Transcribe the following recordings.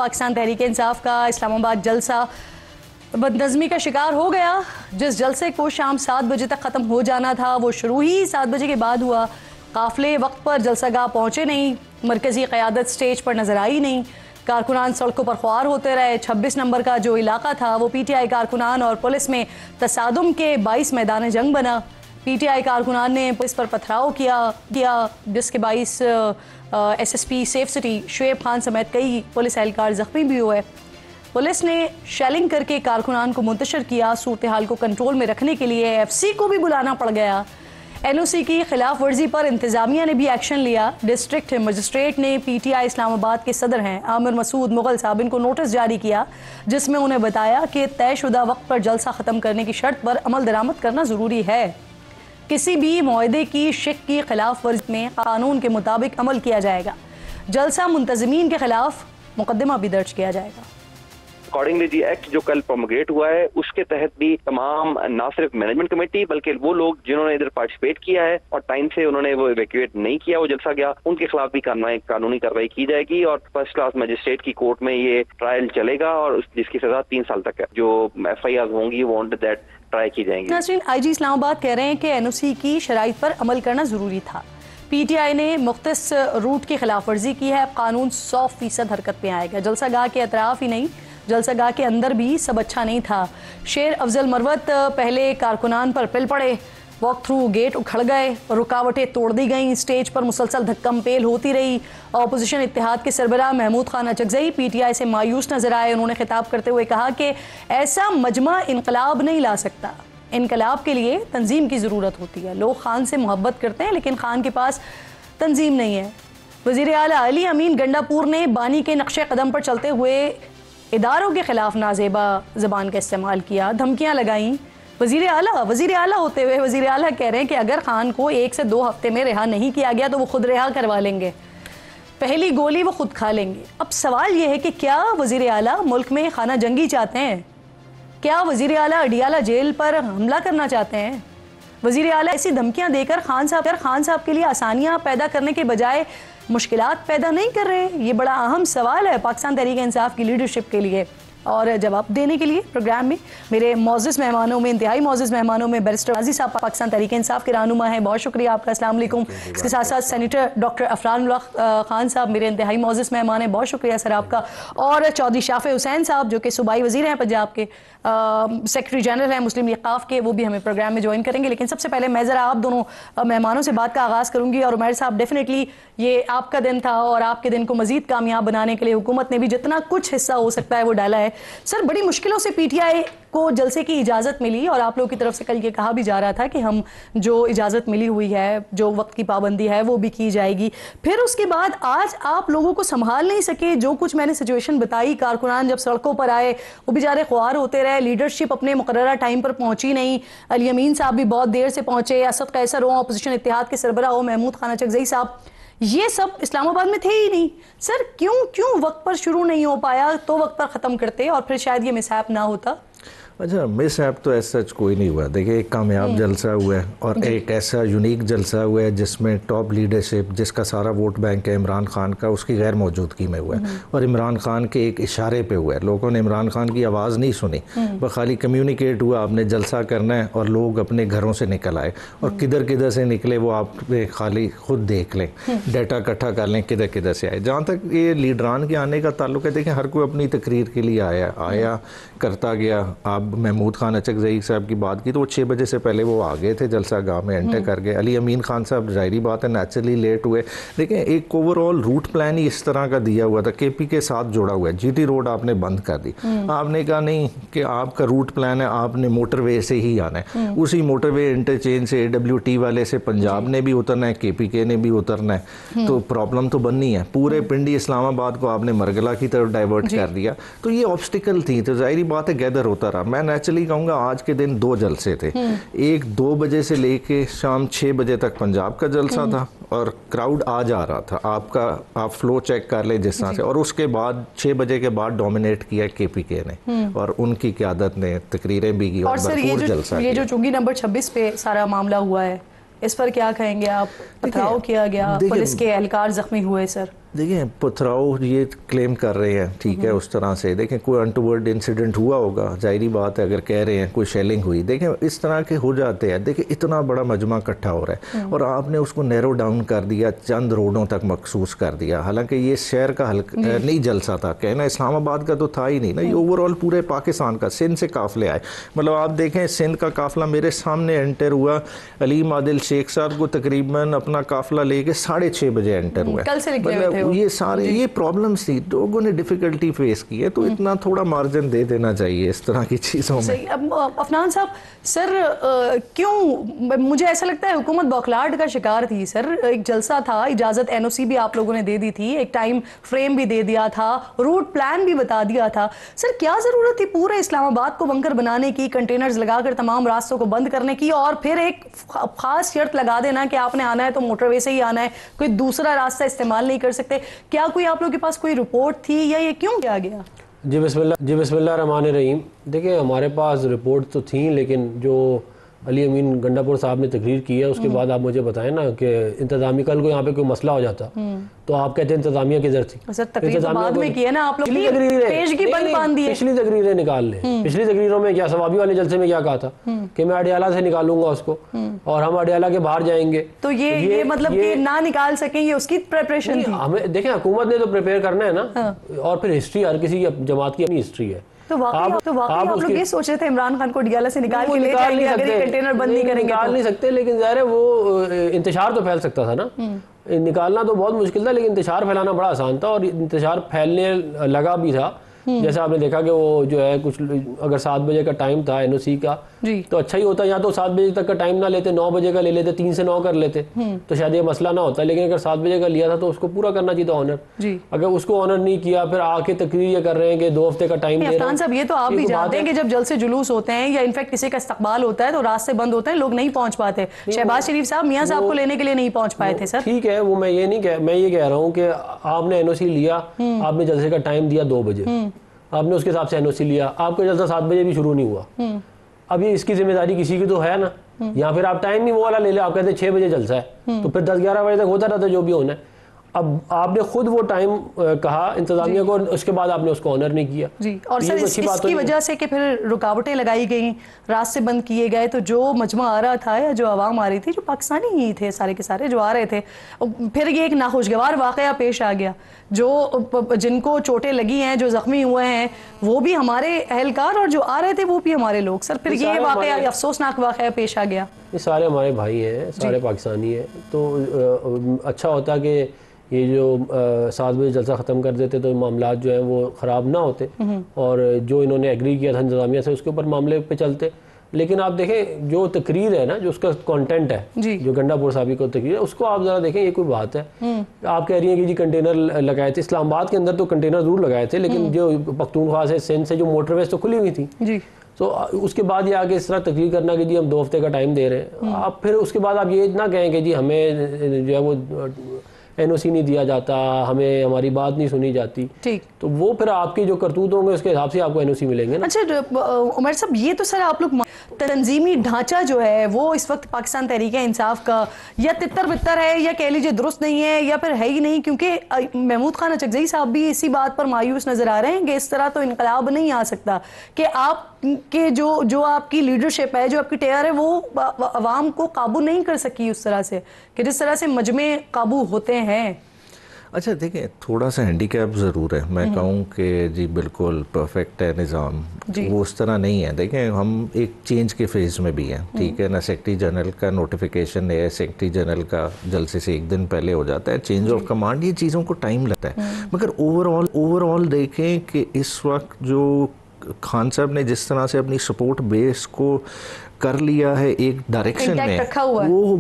पाकिस्तान तहरीक इंसाफ का इस्लामाबाद जलसा बदनज़मी का शिकार हो गया। जिस जलसे को शाम 7 बजे तक ख़त्म हो जाना था वो शुरू ही 7 बजे के बाद हुआ। काफ़िले वक्त पर जलसागाह पहुँचे नहीं, मरकज़ी क़यादत स्टेज पर नज़र आई नहीं, कारकुनान सड़कों पर ख्वार होते रहे। 26 नंबर का जो इलाका था वो PTI कारकुनान और पुलिस में तसादुम के 22 मैदान जंग बना। PTI कारकुनान ने पुलिस पर पथराव किया जिसके बाइस SSP safe city Shoaib Khan समेत कई पुलिस एहलकार जख्मी भी हुए। पुलिस ने शेलिंग करके कारकुनान को मुंतशिर किया। सूरत हाल को कंट्रोल में रखने के लिए FC को भी बुलाना पड़ गया। NOC की खिलाफ वर्जी पर इंतजामिया ने भी एक्शन लिया। डिस्ट्रिक्ट मजिस्ट्रेट ने PTI इस्लामाबाद के सदर हैं आमिर मसूद मुगल साहब इनको नोटिस जारी किया, जिसमें उन्हें बताया कि तयशुदा वक्त पर जलसा ख़त्म करने की शर्त पर अमल दरामद करना ज़रूरी है। किसी भी मुआहदे की शिक की खिलाफ वर्जी में कानून के मुताबिक अमल किया जाएगा। जलसा मुंतज़मीन के खिलाफ मुकदमा भी दर्ज किया जाएगा। अकॉर्डिंगली जी एक्ट जो कल प्रोमोगेट हुआ है उसके तहत भी तमाम न सिर्फ मैनेजमेंट कमेटी बल्कि वो लोग जिन्होंने इधर पार्टिसिपेट किया है और टाइम से उन्होंने वो इवैक्यूएट नहीं किया, वो जलसा गया, उनके खिलाफ भी कानूनी कार्रवाई की जाएगी और फर्स्ट क्लास मजिस्ट्रेट की कोर्ट में ये ट्रायल चलेगा और जिसकी सजा 3 साल तक है। जो FIR होंगी वो ऑन दैट ट्राई की जाएंगी। नाज़रीन, IG इस्लामाबाद कह रहे हैं कि NOC की शराइत पर अमल करना जरूरी था। PTI ने मुख्तस रूट की खिलाफ वर्जी की है। कानून 100% हरकत में आएगा। जलसागाह के अतराफ ही नहीं, जलसागाह के अंदर भी सब अच्छा नहीं था। शेर अफजल मरवत पहले कारकुनान पर पिल पड़े, वॉक थ्रू गेट उखड़ गए, रुकावटें तोड़ दी गईं, स्टेज पर मुसलसल धक्कम पेल होती रही। अपोजिशन इत्तेहाद के सरबराह महमूद खान अचकज़ई PTI से मायूस नजर आए। उन्होंने खिताब करते हुए कहा कि ऐसा मजमा इनकलाब नहीं ला सकता। इनकलाब के लिए तंजीम की ज़रूरत होती है। लोग खान से मोहब्बत करते हैं लेकिन खान के पास तंजीम नहीं है। वज़ीर आला अली अमीन गंडापुर ने बानी के नक्शे कदम पर चलते हुए इदारों के खिलाफ नाजेबा ज़बान का इस्तेमाल किया, धमकियाँ लगाईं। वज़ीर आला होते हुए वज़ीर आला कह रहे हैं कि अगर खान को 1 से 2 हफ्ते में रिहा नहीं किया गया तो वो खुद रिहा करवा लेंगे, पहली गोली वो खुद खा लेंगे। अब सवाल ये है कि क्या वज़ीर आला मुल्क में खाना जंगी चाहते हैं? क्या वज़ीर आला अडियाला जेल पर हमला करना चाहते हैं? वज़ीर आला ऐसी धमकियाँ देकर खान साहब के लिए आसानियाँ पैदा करने के बजाय मुश्किलात पैदा नहीं कर रहे? ये बड़ा अहम सवाल है पाकिस्तान तहरीक इंसाफ की लीडरशिप के लिए। और जवाब देने के लिए प्रोग्राम में मेरे मौजूद मेहमानों में, इंतहाई मौजूद मेहमानों में बैरिस्टर गाजी साहब पाकिस्तान तहरीक इंसाफ के रहनुमा हैं, बहुत शुक्रिया आपका, अस्सलाम वालेकुम। इसके साथ साथ सेनेटर डॉक्टर अफरान खान साहब मेरे इंतहाई मौजूद मेहमान हैं, बहुत शुक्रिया सर आपका। और चौधरी शाफे हुसैन साहब जो कि सूबाई वजीर हैं पंजाब के, सेक्रेटरी जनरल हैं मुस्लिम लीग क़ाफ के, वो भी हमें प्रोग्राम में ज्वाइन करेंगे। लेकिन सबसे पहले मैं ज़रा आप दोनों मेहमानों से बात का आगाज़ करूँगी। और उमैर साहब, डेफिनेटली ये आपका दिन था और आपके दिन को मज़ीद कामयाब बनाने के लिए हुकूमत ने भी जितना कुछ हिस्सा हो सकता है वो डाला है। सर, बड़ी मुश्किलों से PTI को जलसे की इजाज़त मिली और आप लोगों की तरफ से कल ये कहा भी जा रहा था कि हम जो इजाज़त मिली हुई है, जो वक्त की पाबंदी है वो भी की जाएगी। फिर उसके बाद आज आप लोगों को संभाल नहीं सके। जो कुछ मैंने सिचुएशन बताई, कारकुनान जब सड़कों पर आए वो बेचारे ख्वार होते रहे, लीडरशिप अपने मुकर्ररा टाइम पर पहुंची नहीं। अली अमीन साहब भी बहुत देर से पहुंचे, असद कैसर हो, अपोजिशन इत्तेहाद के सरबराह हो महमूद खान अचकज़ई साहब, ये सब इस्लामाबाद में थे ही नहीं। सर, क्यों वक्त पर शुरू नहीं हो पाया? तो वक्त पर ख़त्म करते और फिर शायद ये मिसहैप ना होता। अच्छा, मिसहैप तो ऐसा कोई नहीं हुआ। देखिए, एक कामयाब जलसा हुआ है और एक ऐसा यूनिक जलसा हुआ है जिसमें टॉप लीडरशिप, जिसका सारा वोट बैंक है इमरान खान का, उसकी गैर मौजूदगी में हुआ है और इमरान खान के एक इशारे पे हुआ है। लोगों ने इमरान खान की आवाज़ नहीं सुनी, वह खाली कम्युनिकेट हुआ आपने जलसा करना है और लोग अपने घरों से निकल आए और किधर किधर से निकले वो आप खाली खुद देख लें, डाटा इकट्ठा कर लें किधर किधर से आए। जहाँ तक ये लीडरान के आने का ताल्लुक है, देखें हर कोई अपनी तकरीर के लिए आया करता गया। आप महमूद खान अचकज़ई साहब की बात की तो वो 6 बजे से पहले वो आ गए थे जलसा गाह में, एंटर कर गए। अली अमीन खान साहब ज़ाहिरी बात है नेचुरली लेट हुए, लेकिन एक ओवरऑल रूट प्लान ही इस तरह का दिया हुआ था। KP के साथ जुड़ा हुआ है। GT रोड आपने बंद कर दी, आपने कहा नहीं कि आपका रूट प्लान है, आपने मोटरवे से ही आना है। उसी मोटरवे इंटरचेंज से AWT वाले से पंजाब ने भी उतरना है, KPK ने भी उतरना है, तो प्रॉब्लम तो बननी है। पूरे पिंडी इस्लामाबाद को आपने मरगला की तरफ डाइवर्ट कर दिया, तो ये ऑब्स्टिकल थी। तो ज़ाहिरी बात है गैदर होता रहा। मैं नेचुरली कहूँगा आज के दिन 2 जलसे थे। एक 2 बजे से लेके शाम 6 बजे तक पंजाब का जलसा था और क्राउड आ जा रहा था। आप फ्लो चेक कर ले जिस तरह से, और उसके बाद 6 बजे के बाद डोमिनेट किया KPK ने और उनकी क़यादत ने तकरीरें भी की और भरपूर जलसा किया। ये जो चुंगी नंबर 26 पे सारा मामला हुआ है, इस पर क्या कहेंगे आप? पथराव किया गया, पुलिस के एहलकार जख्मी हुए। सर देखिए पथराव ये क्लेम कर रहे हैं, ठीक है, उस तरह से देखें कोई अनटूवर्ड इंसिडेंट हुआ होगा, जाहिर बात है, अगर कह रहे हैं कोई शेलिंग हुई, देखें इस तरह के हो जाते हैं। देखिए इतना बड़ा मजमा इकट्ठा हो रहा है और आपने उसको नैरो डाउन कर दिया, चंद रोडों तक मखसूस कर दिया, हालांकि ये शहर का हल्का नहीं जलसा था, कहना इस्लामाबाद का तो था ही नहीं ना, ये ओवरऑल पूरे पाकिस्तान का। सिंध से काफिले आए, मतलब आप देखें सिंध का काफिला मेरे सामने एंटर हुआ, अलीम आदिल शेख साहब को तकरीबन अपना काफिला लेके 6:30 बजे एंटर हुआ। मतलब ये सारे ये प्रॉब्लम्स थी, लोगों ने डिफिकल्टी फेस की है, तो इतना थोड़ा मार्जिन दे देना चाहिए इस तरह की चीज़ों में। अब अफनान साहब सर क्यों, मुझे ऐसा लगता है हुकूमत बौखलाहट का शिकार थी सर। एक जलसा था, इजाज़त NOC भी आप लोगों ने दे दी थी, एक टाइम फ्रेम भी दे दिया था, रूट प्लान भी बता दिया था। सर क्या ज़रूरत थी पूरे इस्लामाबाद को बंकर बनाने की, कंटेनर्स लगाकर तमाम रास्तों को बंद करने की, और फिर एक खास शर्त लगा देना कि आपने आना है तो मोटरवे से ही आना है, कोई दूसरा रास्ता इस्तेमाल नहीं कर सकते। क्या कोई आप लोगों के पास कोई रिपोर्ट थी या ये क्यों किया गया? जी बिस्मिल्लाह रहमान रहीम। देखिए हमारे पास रिपोर्ट तो थी, लेकिन जो अली अमीन गंडापुर साहब ने तकरीर की है उसके बाद आप मुझे बताएं ना कि इंतजामी कल को यहाँ पे कोई मसला हो जाता तो आप कहते हैं इंतजामिया किधर थी? बाद में किया ना आप लोग, पिछली तकरीरें निकाल लें। पिछली तकरीरों में क्या सवाबी वाले जलसे में क्या कहा था कि मैं अडियाला से निकालूंगा उसको और हम अडियाला के बाहर जाएंगे, तो ये मतलब कि ना निकाल सकेंगे, उसकी प्रिपरेशन थी। हमें देखें हुकूमत ने तो प्रिपेयर करना है ना, और फिर हिस्ट्री हर किसी की जमात की अपनी हिस्ट्री है। तो आप लोग ये सोच रहे थे इमरान खान को अडियाला से निकाल के ले जाएंगे अगर ये कंटेनर बंद नहीं करेंगे? निकाल नहीं सकते, लेकिन ज़ाहिर है वो इंतशार तो फैल सकता था ना। निकालना तो बहुत मुश्किल था, लेकिन इंतशार फैलाना बड़ा आसान था, और इंतशार फैलने लगा भी था। जैसे आपने देखा कि वो जो है कुछ, अगर 7 बजे का टाइम था NOC का तो अच्छा ही होता, या तो 7 बजे तक का टाइम ना लेते, 9 बजे का ले लेते, 3 से 9 कर लेते तो शायद ये मसला ना होता। लेकिन अगर 7 बजे का लिया था तो उसको पूरा करना चाहिए था ऑनर। अगर उसको ऑनर नहीं किया, फिर आके तकरीर ये कर रहे हैं कि 2 हफ्ते का टाइम दे रहे हैं। साहब ये तो आप भी जानते हैं कि जब जलसे जुलूस होते हैं या इनफैक्ट किसी का इस्तकबाल होता है तो रास्ते बंद होते हैं, लोग नहीं पहुंच पाते। शहबाज शरीफ साहब मियां साहब को लेने के लिए नहीं पहुंच पाए थे सर। ठीक है, वो मैं ये कह रहा हूँ कि आपने NOC लिया, आपने जलसे का टाइम दिया 2 बजे, आपने उसके हिसाब से NOC लिया, आपका जलसा 7 बजे भी शुरू नहीं हुआ। अब ये इसकी जिम्मेदारी किसी की तो है ना, या फिर आप टाइम नहीं वो वाला ले ले, आप कहते 6 बजे जलसा है तो फिर 10-11 बजे तक होता रहता जो भी होना है। अब आपने खुद वो टाइम कहा इंतजामिया को, उसके बाद आपने उसको ऑनर नहीं किया जी। और सर इसकी वजह से कि फिर रुकावटें लगाई गई, रास्ते बंद किए गए, तो जो मजमा आ रहा था या जो आवाम आ रही थी, जो पाकिस्तानी ही थे सारे के सारे जो आ रहे थे, फिर ये एक नाखुशगवार वाकया पेश आ गया। जो जिनको चोटें लगी हैं, जो जख्मी हुए हैं, वो भी हमारे अहलकार, और जो आ रहे थे वो भी हमारे लोग। सर फिर ये वाकया अफसोसनाक वाकया पेश आ गया। ये सारे हमारे भाई हैं, सारे पाकिस्तानी हैं, तो अच्छा होता कि ये जो 7 बजे जलसा ख़त्म कर देते तो मामला जो है वो ख़राब ना होते, और जो इन्होंने एग्री किया था इंतज़ामिया से उसके ऊपर मामले पे चलते। लेकिन आप देखें जो तकरीर है ना, जो उसका कंटेंट है, जो गंडापुर साहब को तकरीर है, उसको आप ज़रा देखें। ये कोई बात है? आप कह रही हैं कि जी कंटेनर लगाए थे इस्लामाबाद के अंदर, तो कंटेनर ज़रूर लगाए थे, लेकिन जो पख्तूनख्वा से सिंध से जो मोटरवेज तो खुली हुई थी, तो उसके बाद ये आगे इस तरह तकरीर करना कि जी हम 2 हफ्ते का टाइम दे रहे हैं, आप फिर उसके बाद आप ये ना कहें कि जी हमें जो है वो NOC नहीं दिया जाता, हमें हमारी बात नहीं सुनी जाती। ठीक, तो वो फिर आपके जो करतूत होंगे उसके हिसाब से आपको NOC मिलेंगे ना। अच्छा उमर साहब, ये तो सर आप लोग तंजीमी ढांचा जो है वो इस वक्त पाकिस्तान तहरीक इंसाफ का या तितर बितर है, या कह लीजिए दुरुस्त नहीं है, या फिर है ही नहीं, क्योंकि महमूद खान अचकज़ई साहब भी इसी बात पर मायूस नजर आ रहे हैं कि इस तरह तो इनकलाब नहीं आ सकता, कि आप के जो आपकी लीडरशिप है, जो आपकी टेयर है, वो अवाम को काबू नहीं कर सकी उस तरह से कि जिस तरह से मजमे काबू होते हैं। अच्छा देखिए, थोड़ा सा हैंडीकैप ज़रूर है, मैं कहूँ कि जी बिल्कुल परफेक्ट है निज़ाम, वो उस तरह नहीं है। देखें हम एक चेंज के फेज़ में भी हैं, ठीक है ना। सेक्रेटरी जनरल का नोटिफिकेशन है, सेक्रेटरी जनरल का जलसे से 1 दिन पहले हो जाता है, चेंज ऑफ कमांड, ये चीज़ों को टाइम लगता है। मगर ओवरऑल देखें कि इस वक्त जो खान साहब ने जिस तरह से अपनी सपोर्ट बेस को कर लिया है एक डायरेक्शन में,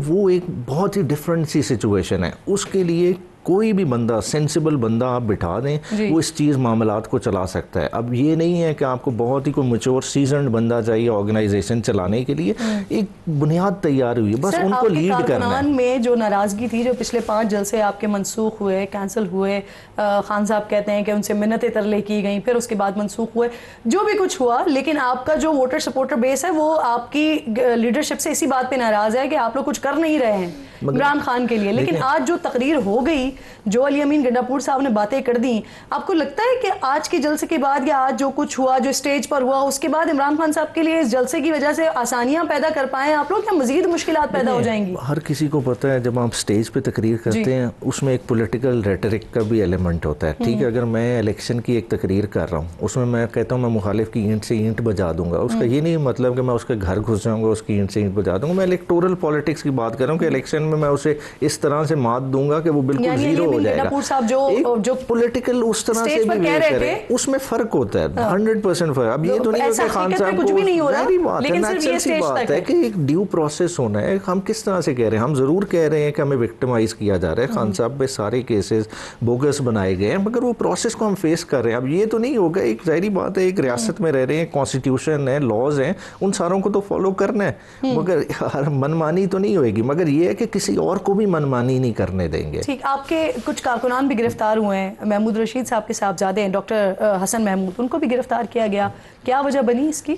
वो एक बहुत ही डिफरेंट सी सिचुएशन है। उसके लिए कोई भी बंदा, सेंसिबल बंदा आप बिठा दें, वो इस चीज़ मामलात को चला सकता है। अब ये नहीं है कि आपको बहुत ही कोई मैच्योर सीजन्ड बंदा चाहिए ऑर्गेनाइजेशन चलाने के लिए, एक बुनियाद तैयार हुई है, बस उनको लीड करना है। में जो नाराज़गी थी, जो पिछले 5 जलसे आपके मनसूख हुए, कैंसिल हुए, खान साहब कहते हैं कि उनसे मिन्नतें तरले की गई, फिर उसके बाद मनसूख हुए, जो भी कुछ हुआ, लेकिन आपका जो वोटर सपोर्टर बेस है वो आपकी लीडरशिप से इसी बात पर नाराज़ है कि आप लोग कुछ कर नहीं रहे हैं इमरान खान के लिए। लेकिन आज जो तकरीर हो गई जो अली अमीन गंडापुर साहब ने बातें कर दी, आपको लगता है कि आज के जलसे के बाद या आज जो कुछ हुआ, जो स्टेज पर हुआ, उसके बाद इमरान खान साहब के लिए इस जलसे की वजह से आसानियां पैदा कर पाए आप लोग, या मजीद मुश्किलात पैदा हो जाएंगी? हर किसी को पता है जब आप स्टेज पे तकरीर करते हैं उसमें एक पॉलिटिकल रेटरिक का भी एलिमेंट होता है। ठीक है, अगर मैं इलेक्शन की एक तकरीर कर रहा हूँ, उसमें मैं कहता हूँ मैं मुखालिफ की ईंट से ईंट बजा दूंगा, उसका ये नहीं मतलब कि मैं उसके घर घुस जाऊंगा, उसकी ईंट से ईंट बजा दूंगा। मैं इलेक्टोरल पॉलिटिक्स की बात कर रहा हूँ कि इलेक्शन में मैं उसे इस तरह से मात दूंगा कि वो बिल्कुल जीरो हो जाएगा। जो पॉलिटिकल उस तरह से भी वे करें, उसमें फर्क होता है, 100% फर्क। अब ये तो नहीं होता खान साहब को, मेरी बात है, नेचुरल सी बात है कि एक ड्यू प्रोसेस होना है। हम किस तरह से कह रहे हैं, हम जरूर कह रहे हैं कि हमें विक्टिमाइज किया जा रहा है, खान साहब पे सारे केसेस बोगस बनाए गए हैं, मगर वो प्रोसेस को हम फेस कर रहे हैं। अब ये तो नहीं होगा, एक जाहिर बात है, एक रियासत में रह रहे हैं, कॉन्स्टिट्यूशन है, लॉज हैं, उन सारों को तो फॉलो करना है, मगर हर मनमानी तो नहीं होगी। मगर ये है कि किसी और को भी मनमानी नहीं करने देंगे। ठीक, आपके कुछ कारकुनान भी गिरफ्तार हुए हैं, महमूद रशीद साहब के साहबजादे हैं डॉक्टर हसन महमूद, उनको भी गिरफ्तार किया गया, क्या वजह बनी इसकी?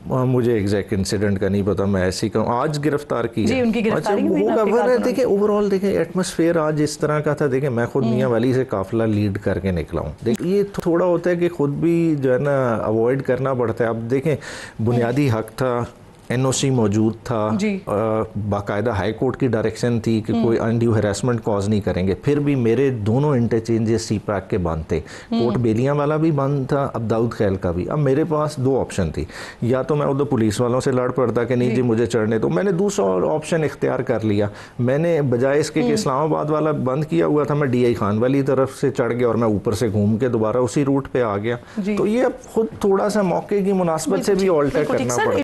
मुझे एग्जैक्ट इंसिडेंट का नहीं पता, मैं ऐसी कहूँ आज गिरफ्तार की जी, उनकी गिरफ्तारी होगा। देखिए ओवरऑल देखिए एटमॉस्फेयर आज इस तरह का था। देखिए मैं खुद मियाँ वाली से काफिला लीड करके निकला हूँ। देखिए ये थोड़ा होता है कि खुद भी जो है ना अवॉइड करना पड़ता है। अब देखें बुनियादी हक था, एनओसी मौजूद था, बाकायदा हाई कोर्ट की डायरेक्शन थी कि कोई अनड्यू हैरेसमेंट कॉज नहीं करेंगे, फिर भी मेरे दोनों इंटरचेंजेस सी पैक के बंद थे, कोर्ट बेलियां वाला भी बंद था, अब दाऊद खैल का भी। अब मेरे पास दो ऑप्शन थी, या तो मैं उधर पुलिस वालों से लड़ पड़ता कि नहीं जी मुझे चढ़ने तो, मैंने दूसरा ऑप्शन इख्तियार कर लिया। मैंने बजाय इसके कि इस्लामाबाद वाला बंद किया हुआ था, मैं DI खान वाली तरफ से चढ़ गया और मैं ऊपर से घूम के दोबारा उसी रूट पे आ गया। तो ये अब खुद थोड़ा सा मौके की मुनासबत से भी ऑल्टर करना पड़ा।